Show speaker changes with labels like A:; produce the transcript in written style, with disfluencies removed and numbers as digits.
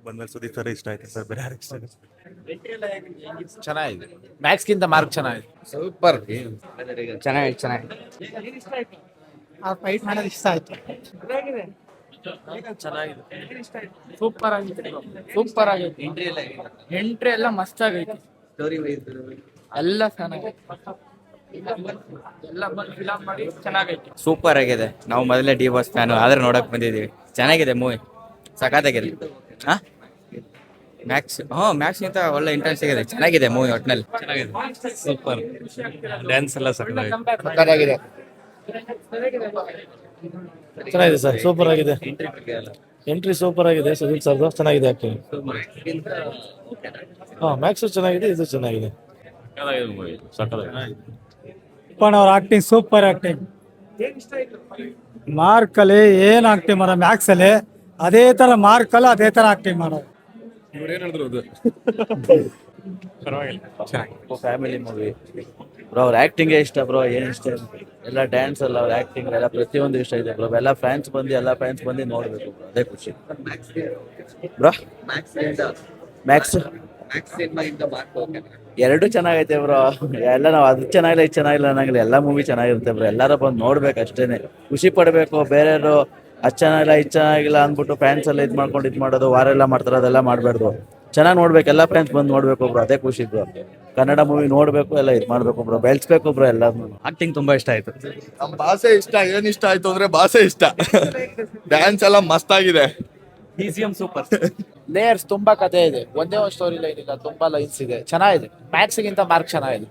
A: ಬಂದ್ಮೇಲೆ ಸುದೀಪ್ ಸರ್ ಇಷ್ಟ ಆಯ್ತು ಸರ್, ಬೇರೆ ಯಾರು ಇಷ್ಟ ಇಲ್ಲ.
B: ಚೆನ್ನಾಗಿದೆ. ಮ್ಯಾಕ್ಸ್ಗಿಂತ ಮಾರ್ಕ್ ಚೆನ್ನಾಗಿದೆ.
C: ಸೂಪರ್.
D: ಚೆನ್ನಾಗಿ
E: ಅವ್ರ ಫೈಟ್ ಮಾಡೋದು ಇಷ್ಟ ಆಯ್ತು.
F: ಸೂಪರ್ ಆಗಿತ್ತು. ಸೂಪರ್ ಆಗೈತಿ. ಎಂಟ್ರಿ ಎಲ್ಲ ಮಸ್ತ್ ಆಗೈತಿ. ಎಲ್ಲ ಚೆನ್ನಾಗೈತಿ. ಎಲ್ಲ ಬಂದು ಫಿಲಮ್ ಮಾಡಿ ಚೆನ್ನಾಗೈತಿ.
D: ಸೂಪರ್ ಆಗಿದೆ. ನಾವು ಮೊದಲೇ ಡಿ ಬಾಸ್ ಫ್ಯಾನು, ಆದ್ರೆ ನೋಡಕ್ ಬಂದಿದೀವಿ. ಚೆನ್ನಾಗಿದೆ ಮೂವಿ, ಸಖತ್ತಾಗಿದೆ. ಹಾ ಮ್ಯಾಕ್ಸ್ಗಿಂತ ಒಳ್ಳೆ ಇಂಟ್ರೆಸ್ಟ್ ಆಗಿದೆ. ಚೆನ್ನಾಗಿದೆ ಮೂವಿ ಒಟ್ನಲ್ಲಿ.
A: ಸೂಪರ್ ಡ್ಯಾನ್ಸ್ ಎಲ್ಲ ಸಕ್ಕತ್ತಾಗಿದೆ.
B: ಸಕ್ಕತ್ತಾಗಿದೆ.
G: ಚೆನ್ನಾಗಿದೆ ಸರ್, ಸೂಪರ್ ಆಗಿದೆ. ಎಂಟ್ರಿ ಸೂಪರ್ ಆಗಿದೆ ಸುದೀಪ್ ಸರ್ದು, ಚೆನ್ನಾಗಿದೆ ಆಕ್ಟಿಂಗ್. ಮ್ಯಾಕ್ಸ್ ಚೆನ್ನಾಗಿದೆ, ಇದು ಚೆನ್ನಾಗಿದೆ.
E: ಅವ್ರ ಆಕ್ಟಿಂಗ್ ಸೂಪರ್ ಆಕ್ಟಿಂಗ್. ಮಾರ್ಕ್ ಅಲ್ಲಿ ಏನ್ ಆಕ್ಟಿಂಗ್ ಮಾಡೋ ಮ್ಯಾಕ್ಸ್ ಅಲ್ಲಿ ಅದೇ ತರ ಮಾರ್ಕ್ ಅಲ್ಲಿ ಅದೇ ತರ ಆಕ್ಟಿಂಗ್ ಮಾಡೋದು.
D: Family movie bro. ಅವ್ರ ಆಕ್ಟಿಂಗ್ ಇಷ್ಟ ಬ್ರೋ, ಏನ್ ಇಷ್ಟ ಎಲ್ಲ ಡ್ಯಾನ್ಸ್ ಎಲ್ಲ, ಅವ್ರ ಆಕ್ಟಿಂಗ್ ಎಲ್ಲ ಪ್ರತಿಯೊಂದು ಇಷ್ಟ ಇದೆ ಬ್ರೋ. ಎಲ್ಲ ಫ್ಯಾನ್ಸ್ ಬಂದು ನೋಡ್ಬೇಕು ಬ್ರೋ, ಅದೇ ಖುಷಿ ಬ್ರೋ. ಮ್ಯಾಕ್ಸ್ ಎರಡು ಚೆನ್ನಾಗೈತೆ ಬ್ರೋ. ಎಲ್ಲ ನಾವು ಅದು ಚೆನ್ನಾಗಿಲ್ಲ ಇದು ಚೆನ್ನಾಗಿಲ್ಲ ಅನ್ನಂಗಿಲ್ಲ, ಎಲ್ಲ ಮೂವಿ ಚೆನ್ನಾಗಿರುತ್ತೆ ಬ್ರೋ. ಎಲ್ಲಾರು ಬಂದು ನೋಡ್ಬೇಕು ಅಷ್ಟೇನೆ, ಖುಷಿ ಪಡ್ಬೇಕು. ಬೇರೆಯವರು ಅದು ಚೆನ್ನಾಗಿಲ್ಲ ಇದು ಚೆನ್ನಾಗಿಲ್ಲ ಅಂದ್ಬಿಟ್ಟು ಫ್ಯಾನ್ಸ್ ಎಲ್ಲ ಇದು ಮಾಡ್ಕೊಂಡು ಇದು ಮಾಡೋದು, ವಾರ ಎಲ್ಲ ಮಾಡ್ತಾರೆ, ಅದೆಲ್ಲ ಮಾಡಬಾರ್ದು. ಚೆನ್ನಾಗಿ ನೋಡ್ಬೇಕು, ಎಲ್ಲ ಫ್ಯಾನ್ಸ್ ಬಂದು ನೋಡ್ಬೇಕು ಬ್ರೋ, ಅದೇ ಖುಷಿ ಬ್ರೋ. ಕನ್ನಡ ಮೂವಿ ನೋಡ್ಬೇಕು, ಎಲ್ಲ ಇದು ಮಾಡ್ಬೇಕು ಬ್ರೋ, ಬೆಳೆಸ್ಬೇಕು ಬ್ರೋ. ಎಲ್ಲಾರು ಆಕ್ಟಿಂಗ್ ತುಂಬಾ ಇಷ್ಟ ಆಯ್ತು.
C: ನಮ್ ಭಾಷೆ ಇಷ್ಟ. ಏನ್ ಇಷ್ಟ ಆಯ್ತು ಅಂದ್ರೆ ಭಾಷೆ ಇಷ್ಟ. ಡ್ಯಾನ್ಸ್ ಎಲ್ಲ ಮಸ್ತ್ ಆಗಿದೆ.
B: ಲೇಯರ್ಸ್ ತುಂಬಾ ಕಥೆ ಇದೆ, ಒಂದೇ ಒಂದು ಸ್ಟೋರಿ ಲೈನ್ ಇಲ್ಲ, ತುಂಬಾ ಲೈನ್ಸ್ ಇದೆ. ಚೆನ್ನಾಗಿದೆ. ಮ್ಯಾಕ್ಸ್ಗಿಂತ ಮಾರ್ಕ್ ಚೆನ್ನಾಗಿದೆ.